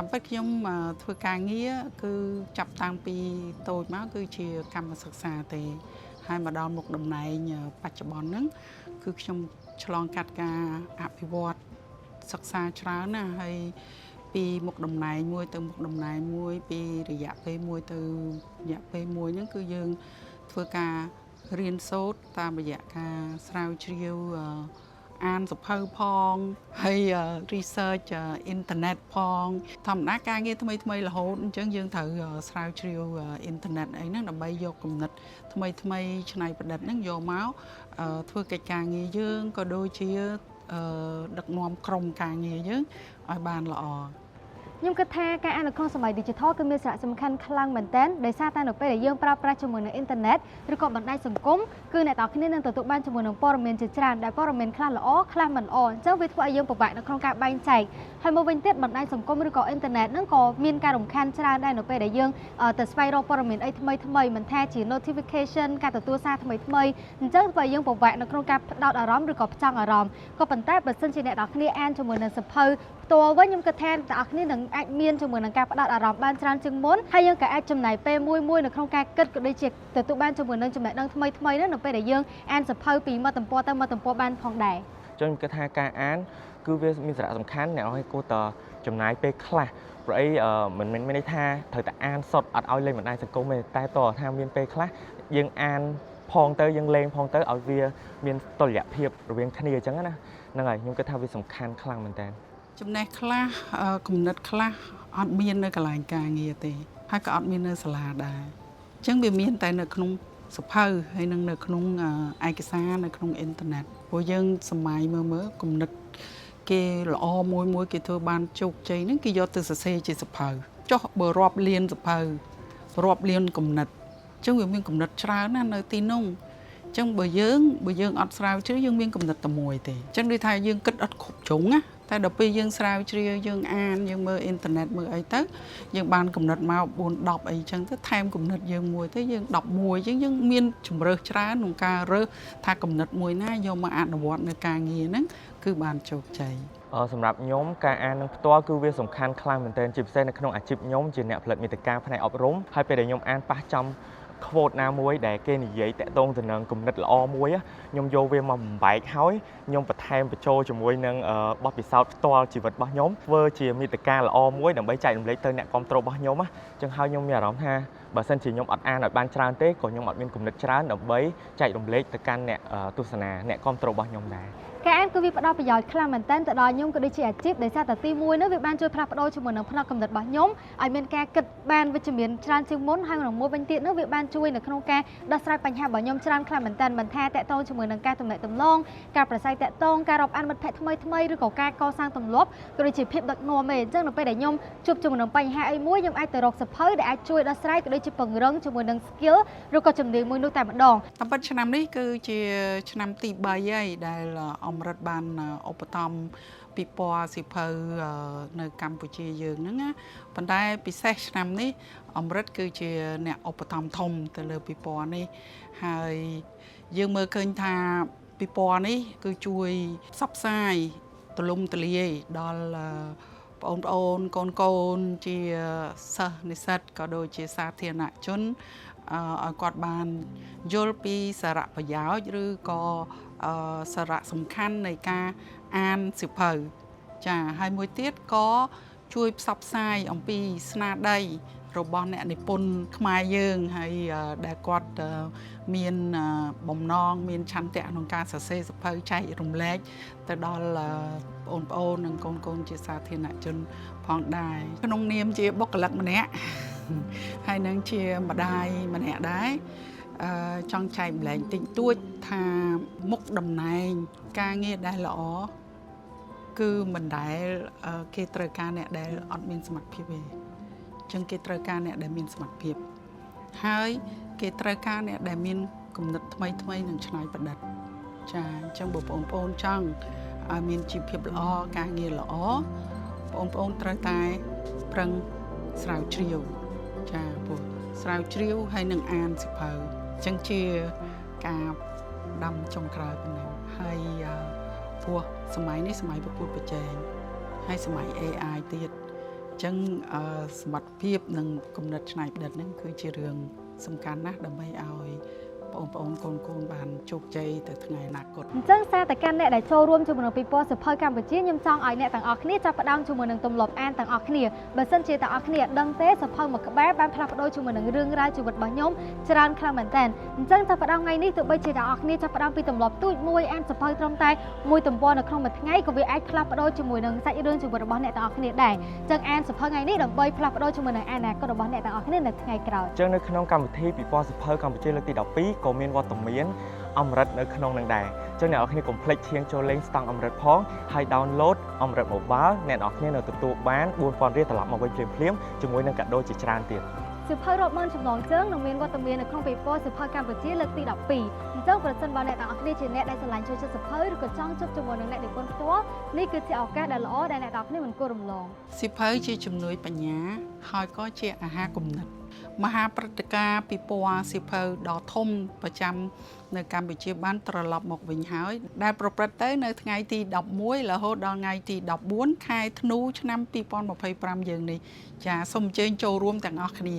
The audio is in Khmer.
តាមពិតខ្ញុំធ្វើការងារគឺចាប់តាំងពីតូចមកគឺជាកម្មសិក្សាទេហើយមកដល់មុខតំណែងបច្ចុប្បន្នហ្នឹងគឺខ្ញុំឆ្លងកាត់ការអភិវឌ្ឍសិក្សាច្រើនណាស់ហើយពីមុខតំណែងមួយទៅមុខតំណែងមួយពីរយៈពេលមួយទៅរយៈពេលមួយហ្នឹងគឺយើងធ្វើការរៀនសូត្រតាមរយៈការស្រាវជ្រាវអានសភៅផងហើយ research អ៊ីនធឺណិតផងធម្មតាការងារថ្មីរហូតអញ្ចឹងយើងត្រូវស្រាវជ្រាវអ៊ីនធឺណិតអីហ្នឹងដើម្បីយកគំនិតថ្មីច្នៃប្រឌិតហ្នឹងយកមកធ្វើកិច្ចការងារយើងក៏ដូចជាដឹកនាំក្រុមការងារយើងឲ្យបានល្អខ្ញុំគិតថាការអាននៅក្នុងសម័យ Digital គឺមានសារៈសំខាន់ខ្លាំងមែនទែនដោយសារតែនៅពេលដែលយើងប្រើប្រាស់ជាមួយនឹងអ៊ីនធឺណិតឬក៏បណ្ដាញសង្គមគឺអ្នកនរគ្នានឹងទទួលបានជាមួយនឹងព័ត៌មានជាច្រើនដែលព័ត៌មានខ្លះល្អខ្លះមិនល្អអញ្ចឹងវាធ្វើឲ្យយើងពិបាកនៅក្នុងការបែងចែកហើយមកវិញទៀតបណ្ដាញសង្គមឬក៏អ៊ីនធឺណិតហ្នឹងក៏មានការរំខានច្រើនដែរនៅពេលដែលយើងទៅស្វែងរកព័ត៌មានអីថ្មីមិនថាជា notification ការទទួលសារថ្មីអញ្ចឹងធ្វើឲ្យយើងពិបាកនៅក្នុងការផ្ដោតអារម្មណ៍ឬក៏ផ្ចង់អារម្មណ៍ក៏ប៉ុន្តែបើសិនជាអ្នកនរគ្នាអានជាមួយនឹងសភៅផ្ទាល់វិញខ្ញុំគិតថាអ្នកនរគ្នានឹងអាចមានជាមួយនឹងការផ្ដោតអារម្មណ៍បានច្រើនជាងមុនហើយយើងក៏អាចចំណាយពេលមួយនៅក្នុងការគិតក៏ដូចជាទទួលបានជាមួយនឹងចំណេះដឹងថ្មីនោះនៅពេលដែលយើងអានសភៅពីមាត់ទំព័រទៅមាត់ទំព័របានផងដែរចឹងខ្ញុំគិតថាការអានគឺវាមានសារៈសំខាន់អ្នកឲ្យគួរតែចំណាយពេលខ្លះព្រោះអីមិនមានន័យថាត្រូវតែអានសុទ្ធអត់ឲ្យលេងបណ្ដាញសង្គមទេតែតើថាមានពេលខ្លះយើងអានផងទៅយើងលេងផងទៅឲ្យវាមានតុល្យភាពរវាងគ្នាអញ្ចឹងណាហ្នឹងហើយខ្ញុំគិតថាវាសំខាន់ខ្លាំងមែនតើចំណេះខ្លះគំនិតខ្លះអត់មាននៅកន្លែងការងារទេហើយក៏អត់មាននៅសាលាដែរអញ្ចឹងវាមានតែនៅក្នុងសភៅហើយនិងនៅក្នុងឯកសារនៅក្នុងអ៊ីនធឺណិតព្រោះយើងសម័យមើលគំនិតគេល្អមួយគេធ្វើបានជោគជ័យហ្នឹងគេយកទៅសរសេរជាសភៅចុះបើរាប់លានសភៅរាប់លានគំនិតអញ្ចឹងវាមានគំនិតច្រើនណាស់នៅទីនោះអញ្ចឹងបើយើងអត់ស្រាវជ្រាវយើងមានគំនិតតែមួយទេអញ្ចឹងដូចថាយើងគិតអត់គ្រប់ជ្រុងណាតែដល់ពេលយើងស្រាវជ្រាវយើងអានយើងមើលអ៊ីនធឺណិតមើលអីទៅយើងបានគំនិតមក4 10អីចឹងទៅថែមគំនិតយើងមួយទៅយើង11ចឹងយើងមានជំរើសច្រើនក្នុងការរើសថាគំនិតមួយណាយកមកអនុវត្តនៅការងារហ្នឹងគឺបានជោគជ័យសម្រាប់ខ្ញុំការអាននឹងផ្ទាល់គឺវាសំខាន់ខ្លាំងមែនទែនជាពិសេសនៅក្នុងអាជីពខ្ញុំជាអ្នកផលិតមាតិកាផ្នែកអប់រំហើយពេលដែលខ្ញុំអានប៉ះចំquote ណាមួយដែលគេនិយាយតាក់ទងទៅនឹងគំនិតល្អមួយខ្ញុំយកវាមកបំបែកហើយខ្ញុំបន្ថែមបញ្ចូលជាមួយនឹងបទពិសោធន៍ផ្ទាល់ជីវិតរបស់ខ្ញុំធ្វើជាមាតិកាល្អមួយដើម្បីចែករំលែកទៅអ្នកគាំទ្ររបស់ខ្ញុំអញ្ចឹងហើយខ្ញុំមានអារម្មណ៍ថាបើសិនជាខ្ញុំអត់អានឲ្យបានច្រើនទេក៏ខ្ញុំអត់មានគំនិតច្រើនដើម្បីចែករំលែកទៅកាន់អ្នកទស្សនាអ្នកគាំទ្ររបស់ខ្ញុំដែរការអានគឺវាផ្ដល់ប្រយោជន៍ខ្លាំងមែនទែនទៅដល់ខ្ញុំក៏ដូចជាអាជីពដោយសារតែទី1នោះវាបានជួយផ្លាស់ប្ដូរជាមួយនឹងផ្នែកកំណត់របស់ខ្ញុំឲ្យមានការគិតបានវិជ្ជមានច្រើនជាងមុនហើយក្នុងមួយវិញទៀតនោះវាបានជួយនៅក្នុងការដោះស្រាយបញ្ហារបស់ខ្ញុំច្រើនខ្លាំងមែនទែនមិនថាតាក់ទងជាមួយនឹងការទំនាក់ទំនងការប្រស័យតាក់ទងការរាប់អានមិត្តភក្តិថ្មីឬក៏ការកសាងទម្លាប់ក៏ដូចជាភាពដឹកនាំឯងអញ្ចឹងនៅពេលដែលខ្ញុំជួបជាមួយនឹងបញ្ហាអីមួយខ្ញុំអាចទៅរកសភៅដែលអាចជួយដោះស្រាយក៏ដូចជាពង្រឹងជាមួយនឹង skill ឬក៏ជំនាញមួយនោះតែម្ដងតាមពិតឆ្នាំនេះគឺជាឆ្នាំទី3ហើយដែលអមរិតបានឧបត្ថម្ភពិព័រណ៍សិភៅនៅកម្ពុជាយើងហ្នឹងណាប៉ុន្តែពិសេសឆ្នាំនេះអមរិតគឺជាអ្នកឧបត្ថម្ភធំទៅលើពិព័រណ៍នេះហើយយើងមើលឃើញថាពិព័រណ៍នេះគឺជួយផ្សព្វផ្សាយទូលំទូលាយដល់បងប្អូនកូនជាសិស្សនិស្សិតក៏ដូចជាសាធារណជនឲ្យគាត់បានយល់ពីសារៈប្រយោជន៍ឬក៏សារៈសំខាន់នៃការអានសៀវភៅចាហើយមួយទៀតក៏ជួយផ្សព្វផ្សាយអំពីស្នាដៃរបស់អ្នកនិពន្ធខ្មែរយើងហើយដែលគាត់មានបំណងមានឆន្ទៈក្នុងការសរសេរសៀវភៅចែករំលែកទៅដល់បងប្អូននិងកូនជាសាធារណជនផងដែរក្នុងនាមជាបុគ្គលិកម្នាក់ហើយនឹងជាម្ដាយម្នាក់ដែរចង់ចែកម្លែងតិចតួចថាមុខតំណែងការងារដែលល្អគឺមិនដែលគេត្រូវការអ្នកដែលអត់មានសមត្ថភាពទេអញ្ចឹងគេត្រូវការអ្នកដែលមានសមត្ថភាពហើយគេត្រូវការអ្នកដែលមានគំនិតថ្មីនិងច្នៃប្រឌិតចាអញ្ចឹងបងប្អូនចង់ឲ្យមានជីវភាពល្អការងារល្អបងប្អូនត្រូវតែប្រឹងស្រាវជ្រាវចាព្រោះស្រាវជ្រាវហើយនឹងអានសៀវភៅអញ្ចឹងជាការដាំចុងក្រោយប៉ុណ្ណឹងហើយព្រោះសម័យនេះសម័យប្រកួតប្រជែងហើយសម័យ AI ទៀតអ ចឹងសមត្ថភាពនិងគំនិតច្នៃប្រឌិតហ្នឹងគឺជារឿងសំខាន់ណាស់ដើម្បីឲ្យបងប្អូនកូនបានជោគជ័យទៅថ្ងៃអនាគត អញ្ចឹងសារតែកាន់អ្នកដែលចូលរួមជាមួយនឹងពិព័រណ៍សៀវភៅកម្ពុជាខ្ញុំចង់ឲ្យអ្នកទាំងអស់គ្នាចាប់ផ្ដើមជាមួយនឹងទម្លាប់អានទាំងអស់គ្នាបើសិនជាទាំងអស់គ្នាដឹងទេសៀវភៅមួយក្បែរបានផ្លាស់ប្ដូរជាមួយនឹងរឿងរ៉ាវជីវិតរបស់ខ្ញុំច្រើនខ្លាំងមែនតើអញ្ចឹងចាប់ផ្ដើមថ្ងៃនេះទោះបីជាទាំងអស់គ្នាចាប់ផ្ដើមពីទម្លាប់ទូចមួយអានសៀវភៅត្រឹមតែមួយទំព័រនៅក្នុងមួយថ្ងៃក៏វាអាចផ្លាស់ប្ដូរជាមួយនឹងសាច់រឿងជីវិតរបស់អ្នកទាំងអស់គ្នាដែរអញ្ចឹងអានសៀវភៅថ្ងៃនេះដើម្បីផ្លាស់ប្ដូរជាមួយនឹងអនាគតរបស់អ្នកទាំងអស់គ្នានៅថ្ងៃក្រោយ ចឹងនៅក្នុងកម្មវិធីពិព័រណ៍សៀវភៅកម្ពុជាលើកទី12ក៏មានវត្តមានអមរិតនៅក្នុងនឹងដែរចឹងអ្នកនរគ្នាកុំភ្លេចឈៀងចូលលេងស្តង់អមរិតផងហើយ download អមរិត mobile អ្នកនរគ្នានៅទទួលបាន 4000 រៀលត្រឡប់មកវិញភ្លាមៗជាមួយនឹងកាដូជាច្រើនទៀត សៀវភៅរាប់ម៉ឺនចំណងជើងនឹងមានវត្តមាននៅក្នុងពិព័រណ៍សៀវភៅកម្ពុជាលើកទី12អញ្ចឹងប្រសិនបើអ្នកទាំងអស់គ្នាជាអ្នកដែលស្រឡាញ់ចូលចិត្តសៀវភៅឬក៏ចង់ជួបជាមួយនឹងអ្នកនិពន្ធផ្ទាល់នេះគឺជាឱកាសដែលល្អដែលអ្នកទាំងអស់គ្នាមិនគួររំលង សៀវភៅជាជំនួយបញ្ញាហើយក៏ជាអាហារគំនិតមហាព្រឹត្តិការណ៍ពិព័រណ៍សៀវភៅដ៏ធំប្រចាំនៅកម្ពុជាបានត្រឡប់មកវិញហើយដែលប្រព្រឹត្តទៅនៅថ្ងៃទី11រហូតដល់ថ្ងៃទី14ខែធ្នូឆ្នាំ2025យើងនេះចាសូមអញ្ជើញចូលរួមទាំងអស់គ្នា